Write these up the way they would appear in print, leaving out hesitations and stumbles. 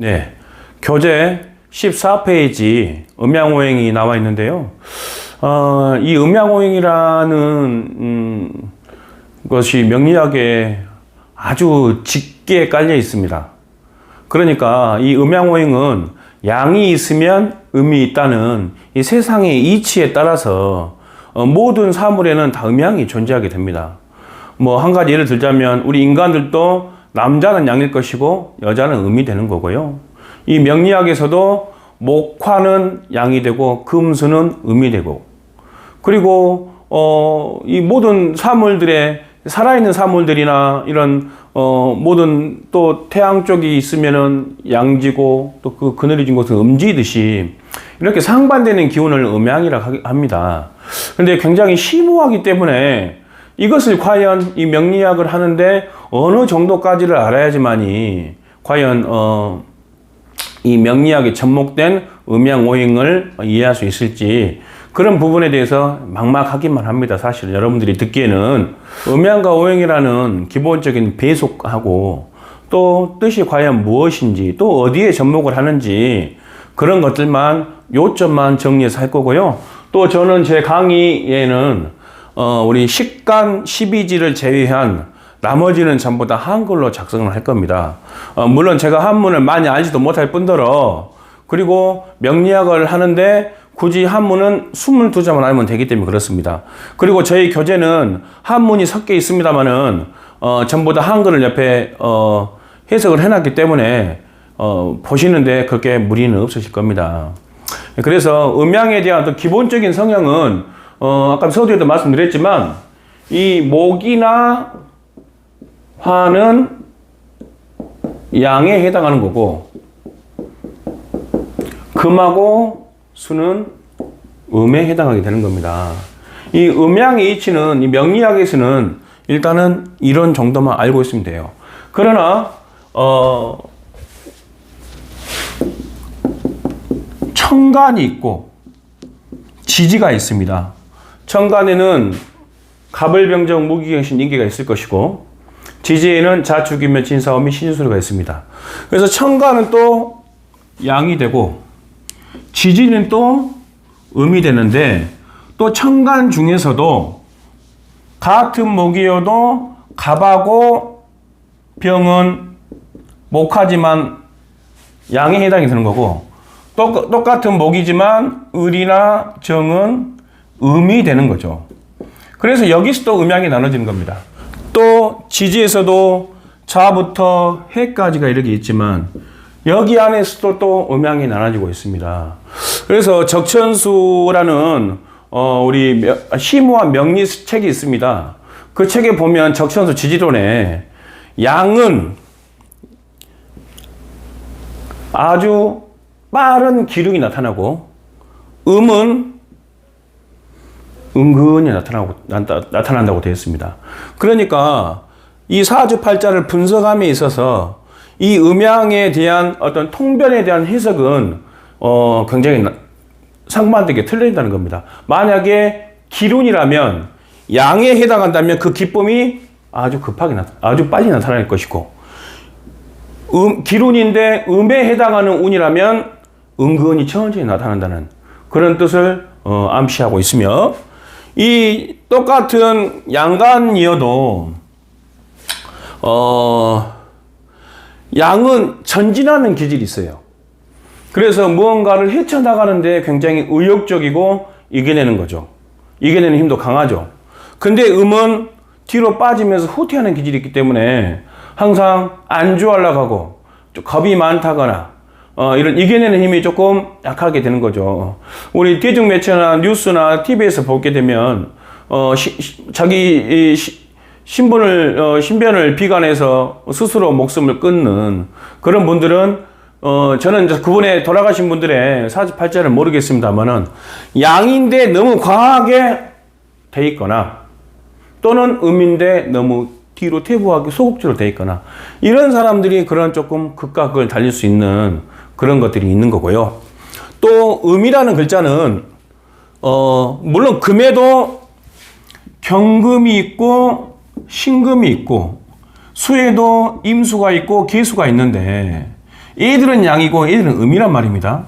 네, 교재 14페이지 음양오행이 나와 있는데요. 이 음양오행이라는 것이 명리학에 아주 짙게 깔려 있습니다. 그러니까 이 음양오행은 양이 있으면 음이 있다는 이 세상의 이치에 따라서 모든 사물에는 다 음양이 존재하게 됩니다. 뭐 한 가지 예를 들자면 우리 인간들도 남자는 양일 것이고 여자는 음이 되는 거고요. 이 명리학에서도 목화는 양이 되고 금수는 음이 되고, 그리고 이 모든 사물들의 살아있는 사물들이나 이런 모든 또 태양 쪽이 있으면은 양지고 또 그 그늘이 진 곳은 음지듯이 이렇게 상반되는 기운을 음양이라고 합니다. 근데 굉장히 심오하기 때문에 이것을 과연 이 명리학을 하는데 어느 정도까지를 알아야지만이 과연 이 명리학에 접목된 음양오행을 이해할 수 있을지, 그런 부분에 대해서 막막하기만 합니다. 사실 여러분들이 듣기에는 음양과 오행이라는 기본적인 배속하고 또 뜻이 과연 무엇인지 또 어디에 접목을 하는지 그런 것들만 요점만 정리해서 할 거고요. 또 저는 제 강의에는 우리 식간 12지를 제외한 나머지는 전부 다 한글로 작성을 할 겁니다. 물론 제가 한문을 많이 알지도 못할 뿐더러, 그리고 명리학을 하는데 굳이 한문은 22자만 알면 되기 때문에 그렇습니다. 그리고 저희 교재는 한문이 섞여 있습니다만은 전부 다 한글을 옆에 해석을 해놨기 때문에 보시는데 그렇게 무리는 없으실 겁니다. 그래서 음양에 대한 어떤 기본적인 성향은 아까 서두에도 말씀드렸지만 이 목이나 화는 양에 해당하는 거고 금하고 수는 음에 해당하게 되는 겁니다. 이 음양의 이치는 이 명리학에서는 일단은 이런 정도만 알고 있으면 돼요. 그러나 천간이 있고 지지가 있습니다. 천간에는 갑을병정 무기경신 인기가 있을 것이고 지지에는 자축이면 진사오미 신수가 있습니다. 그래서 천간은 또 양이 되고 지지는 또 음이 되는데, 또 천간 중에서도 같은 목이어도 갑하고 병은 목하지만 양에 해당이 되는 거고, 똑같은 목이지만 을이나 정은 음이 되는 거죠. 그래서 여기서 또 음양이 나눠지는 겁니다. 또 지지에서도 자부터 해까지가 이렇게 있지만 여기 안에서도 또 음양이 나눠지고 있습니다. 그래서 적천수라는 우리 심오한 명리 책이 있습니다. 그 책에 보면 적천수 지지론에 양은 아주 빠른 기lum이 나타나고 음은 은근히 나타난다고 되어 있습니다. 그러니까 이 사주팔자를 분석함에 있어서 이 음양에 대한 어떤 통변에 대한 해석은 굉장히 상반되게 틀린다는 겁니다. 만약에 기운이라면 양에 해당한다면 그 기쁨이 아주 급하게 아주 빨리 나타날 것이고, 기운인데 음에 해당하는 운이라면 은근히 천천히 나타난다는 그런 뜻을 암시하고 있으며, 이 똑같은 양간이어도 양은 전진하는 기질이 있어요. 그래서 무언가를 헤쳐나가는데 굉장히 의욕적이고 이겨내는 거죠. 이겨내는 힘도 강하죠. 근데 음은 뒤로 빠지면서 후퇴하는 기질이 있기 때문에 항상 안주하려고 하고 겁이 많다거나 이런 이겨내는 힘이 조금 약하게 되는 거죠. 우리 대중매체나 뉴스나 TV에서 보게 되면 자기 신변을 비관해서 스스로 목숨을 끊는 그런 분들은 저는 이제 그분의 돌아가신 분들의 사주팔자를 모르겠습니다만은 양인데 너무 과하게 돼 있거나 또는 음인데 너무 뒤로 퇴보하게 소극적으로 돼 있거나 이런 사람들이 그런 조금 극과 극을 달릴 수 있는 그런 것들이 있는 거고요. 또 음이라는 글자는 물론 금에도 경금이 있고 신금이 있고 수에도 임수가 있고 계수가 있는데 얘들은 양이고 얘들은 음이란 말입니다.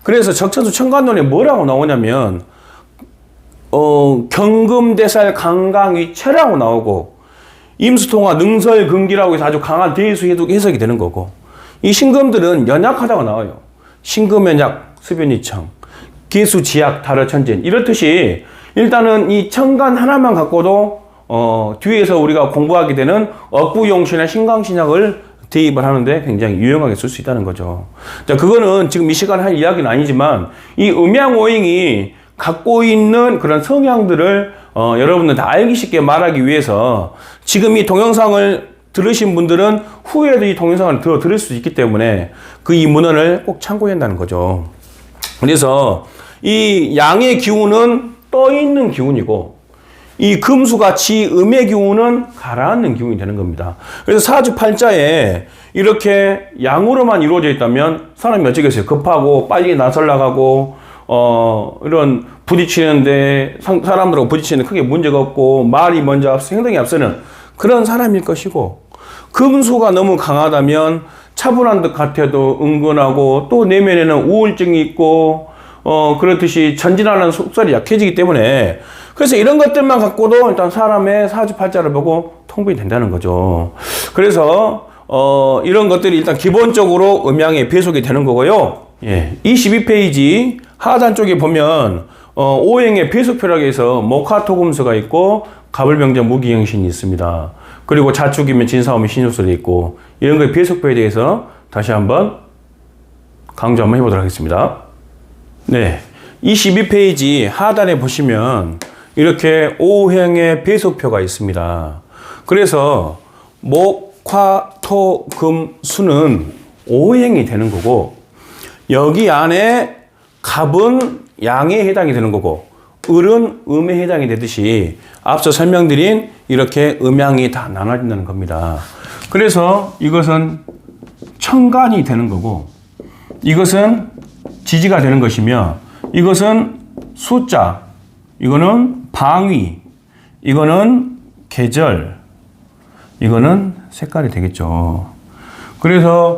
그래서 적천수 천간론에 뭐라고 나오냐면 경금대살 강강위체라고 나오고 임수통화 능설금기라고 해서 아주 강한 대수 해석이 되는 거고, 이 신금들은 연약하다고 나와요. 신금연약, 수변이청, 기수지약, 달어천진. 이렇듯이 일단은 이 천간 하나만 갖고도 뒤에서 우리가 공부하게 되는 억부용신의 신강신약을 대입을 하는데 굉장히 유용하게 쓸 수 있다는 거죠. 자, 그거는 지금 이 시간에 할 이야기는 아니지만 이 음양오행이 갖고 있는 그런 성향들을 여러분들 다 알기 쉽게 말하기 위해서 지금 이 동영상을 들으신 분들은 후에도 이 동영상을 들을 수 있기 때문에 그 이 문헌을 꼭 참고해야 한다는 거죠. 그래서 이 양의 기운은 떠 있는 기운이고 이 금수같이 음의 기운은 가라앉는 기운이 되는 겁니다. 그래서 사주팔자에 이렇게 양으로만 이루어져 있다면 사람이 어쩌겠어요? 급하고 빨리 나설 나가고 이런 부딪히는데 사람들하고 부딪히는데 크게 문제가 없고 말이 먼저 앞서 행동이 앞서는 그런 사람일 것이고, 금수가 너무 강하다면 차분한 듯 같아도 은근하고 또 내면에는 우울증이 있고 그렇듯이 전진하는 속살이 약해지기 때문에, 그래서 이런 것들만 갖고도 일단 사람의 사주팔자를 보고 통분이 된다는 거죠. 그래서 이런 것들이 일단 기본적으로 음양에 배속이 되는 거고요. 예, 22페이지 하단 쪽에 보면 오행의 배속표라고 해서 목화토금수가 있고 갑을병정 무기영신이 있습니다. 그리고 자축이면 진사오면 신유술이 있고, 이런 거의 배속표에 대해서 다시 한번 강조 한번 해보도록 하겠습니다. 네, 22페이지 하단에 보시면 이렇게 오행의 배속표가 있습니다. 그래서 목, 화, 토, 금, 수는 오행이 되는 거고, 여기 안에 갑은 양에 해당이 되는 거고 을은 음에 해당이 되듯이 앞서 설명드린 이렇게 음양이 다 나눠진다는 겁니다. 그래서 이것은 천간이 되는 거고, 이것은 지지가 되는 것이며, 이것은 숫자, 이거는 방위, 이거는 계절, 이거는 색깔이 되겠죠. 그래서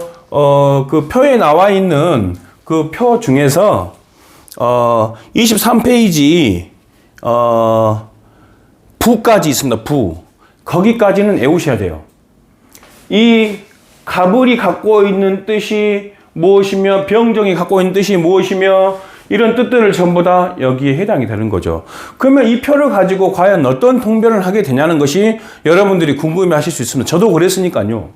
그 표에 나와 있는 그 표 중에서 23페이지 부까지 있습니다. 부. 거기까지는 외우셔야 돼요. 이 갑을이 갖고 있는 뜻이 무엇이며 병정이 갖고 있는 뜻이 무엇이며 이런 뜻들을 전부 다 여기에 해당이 되는 거죠. 그러면 이 표를 가지고 과연 어떤 통변을 하게 되냐는 것이 여러분들이 궁금해 하실 수 있습니다. 저도 그랬으니까요.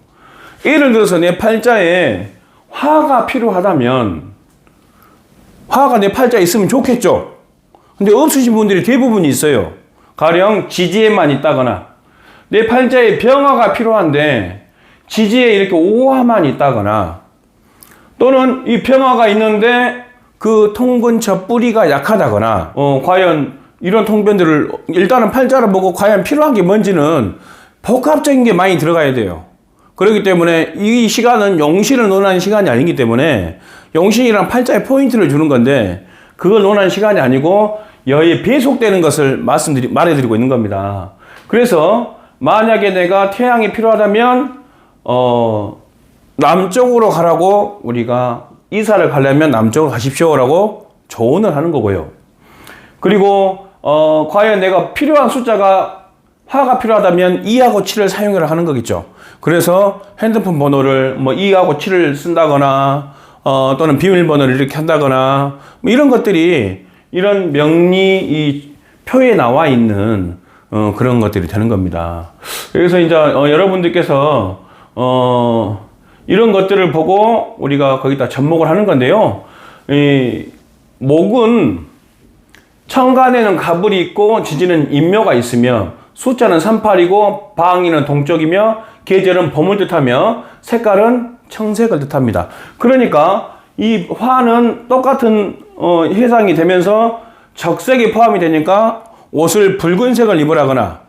예를 들어서 내 팔자에 화가 필요하다면 화가 내 팔자에 있으면 좋겠죠. 근데 없으신 분들이 대부분 있어요. 가령 지지에만 있다거나, 내 팔자에 병화가 필요한데 지지에 이렇게 오화만 있다거나, 또는 이 병화가 있는데 그 통근처 뿌리가 약하다거나, 과연 이런 통변들을 일단은 팔자를 보고 과연 필요한 게 뭔지는 복합적인 게 많이 들어가야 돼요. 그렇기 때문에 이 시간은 용신을 논하는 시간이 아니기 때문에 용신이랑 팔자에 포인트를 주는 건데 그걸 논하는 시간이 아니고 여기에 배속되는 것을 말해드리고 있는 겁니다. 그래서 만약에 내가 태양이 필요하다면 남쪽으로 가라고, 우리가 이사를 가려면 남쪽으로 가십시오라고 조언을 하는 거고요. 그리고 과연 내가 필요한 숫자가 화가 필요하다면 2하고 7을 사용해라 하는 거겠죠. 그래서 핸드폰 번호를 뭐 2하고 7을 쓴다거나 또는 비밀번호를 이렇게 한다거나 뭐 이런 것들이 이런 명리 이 표에 나와 있는 그런 것들이 되는 겁니다. 그래서 이제 여러분들께서 이런 것들을 보고 우리가 거기다 접목을 하는 건데요. 이 목은 천간에는 갑을이 있고 지지는 인묘가 있으며 숫자는 38이고 방위는 동쪽이며 계절은 봄을 뜻하며 색깔은 청색을 뜻합니다. 그러니까 이 화는 똑같은 해상이 되면서 적색이 포함이 되니까 옷을 붉은색을 입으라거나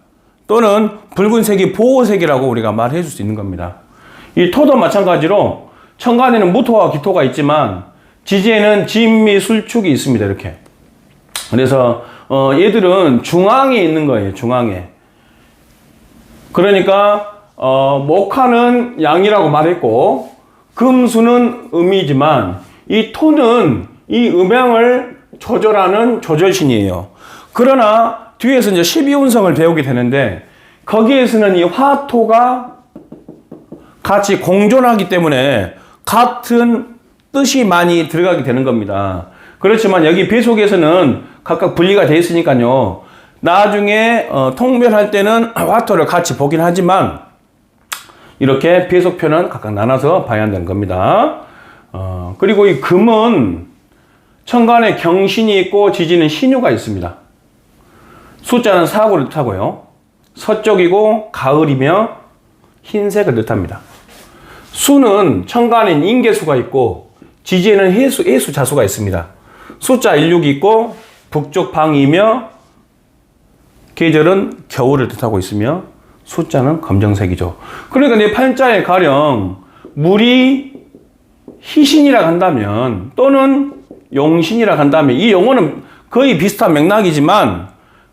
또는 붉은색이 보호색이라고 우리가 말해 줄 수 있는 겁니다. 이 토도 마찬가지로 천간에는 무토와 기토가 있지만 지지에는 진미, 술축이 있습니다. 이렇게. 그래서 얘들은 중앙에 있는 거예요. 중앙에. 그러니까 목화는 양이라고 말했고 금수는 음이지만 이 토는 이 음양을 조절하는 조절신이에요. 그러나 뒤에서 이제 12운성을 배우게 되는데 거기에서는 이 화토가 같이 공존하기 때문에 같은 뜻이 많이 들어가게 되는 겁니다. 그렇지만 여기 배속에서는 각각 분리가 되어 있으니까요. 나중에 통변할 때는 화토를 같이 보긴 하지만 이렇게 배속표는 각각 나눠서 봐야 한다는 겁니다. 그리고 이 금은 천간에 경신이 있고 지지는 신유가 있습니다. 숫자는 4구를 뜻하고요. 서쪽이고 가을이며 흰색을 뜻합니다. 수는 천간엔 인계수가 있고 지지에는 해수 자수가 있습니다. 숫자 16이 있고 북쪽 방이며 계절은 겨울을 뜻하고 있으며 숫자는 검정색이죠. 그러니까 내 팔자에 가령 물이 희신이라 한다면 또는 용신이라 한다면 이 용어는 거의 비슷한 맥락이지만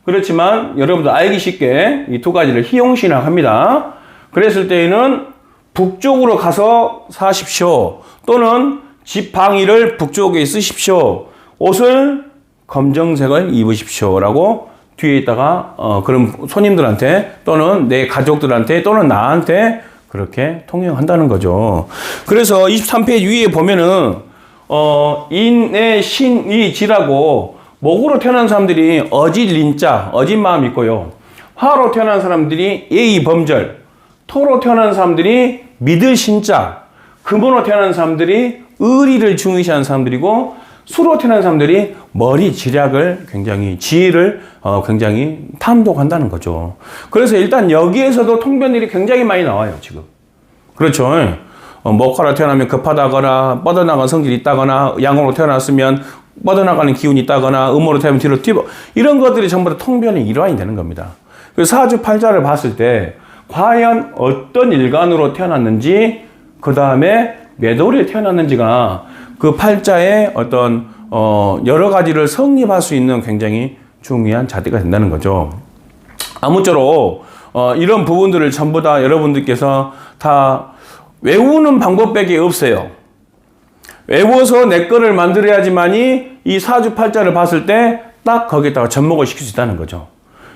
그렇지만 여러분들 알기 쉽게 이 두 가지를 희용신이라고 합니다. 그랬을 때에는 북쪽으로 가서 사십시오. 또는 집 방위를 북쪽에 쓰십시오. 옷을 검정색을 입으십시오. 라고 뒤에 있다가 그런 손님들한테 또는 내 가족들한테 또는 나한테 그렇게 통용한다는 거죠. 그래서 23페이지 위에 보면은 인의 신이 지라고 목으로 태어난 사람들이 어질린자, 어진 마음이 있고요. 화로 태어난 사람들이 예의 범절, 토로 태어난 사람들이 믿을 신자, 금으로 태어난 사람들이 의리를 중요시하는 사람들이고 수로 태어난 사람들이 머리 지략을 굉장히 지혜를 굉장히 탐독한다는 거죠. 그래서 일단 여기에서도 통변들이 굉장히 많이 나와요 지금. 그렇죠. 목화로 태어나면 급하다거나 뻗어나간 성질이 있다거나 양으로 태어났으면 뻗어나가는 기운이 있다거나 음으로 태어나면 뒤로 튀어 이런 것들이 전부 다 통변의 일환이 되는 겁니다. 그래서 사주팔자를 봤을 때 과연 어떤 일간으로 태어났는지 그 다음에 몇 월에 태어났는지가 그 팔자의 어떤 여러 가지를 성립할 수 있는 굉장히 중요한 자리가 된다는 거죠. 아무쪼록 이런 부분들을 전부 다 여러분들께서 다 외우는 방법밖에 없어요. 외워서 내 거를 만들어야지만이 이 사주팔자를 봤을 때 딱 거기에다가 접목을 시킬 수 있다는 거죠.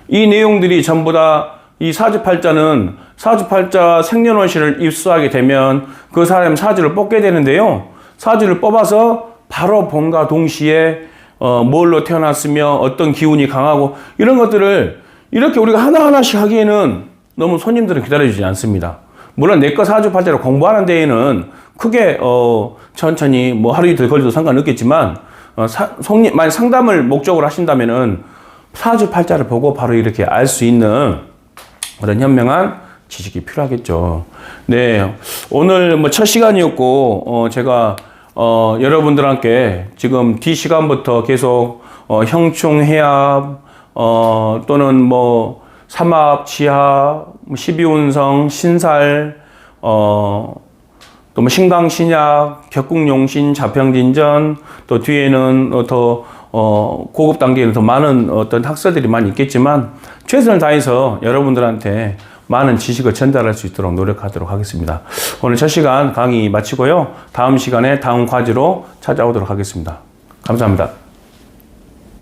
이 내용들이 전부 다 이 사주팔자는 사주팔자 생년월일을 입수하게 되면 그 사람 사주를 뽑게 되는데요. 사주를 뽑아서 바로 봄과 동시에 뭘로 태어났으며 어떤 기운이 강하고 이런 것들을 이렇게 우리가 하나하나씩 하기에는 너무 손님들은 기다려주지 않습니다. 물론 내 거 사주팔자를 공부하는 데에는 크게 천천히 뭐 하루 이틀 걸려도 상관없겠지만 만약 상담을 목적으로 하신다면은 사주팔자를 보고 바로 이렇게 알 수 있는 그런 현명한 지식이 필요하겠죠. 네, 오늘 뭐 첫 시간이었고 제가 여러분들께 지금 D 시간부터 계속 형충, 해압 또는 뭐 삼합, 지합, 12운성, 신살 또 뭐 신강, 신약, 격국용신, 자평진전 또 뒤에는 더 고급 단계에는 더 많은 어떤 학설들이 많이 있겠지만 최선을 다해서 여러분들한테 많은 지식을 전달할 수 있도록 노력하도록 하겠습니다. 오늘 첫 시간 강의 마치고요. 다음 시간에 다음 과제로 찾아오도록 하겠습니다. 감사합니다.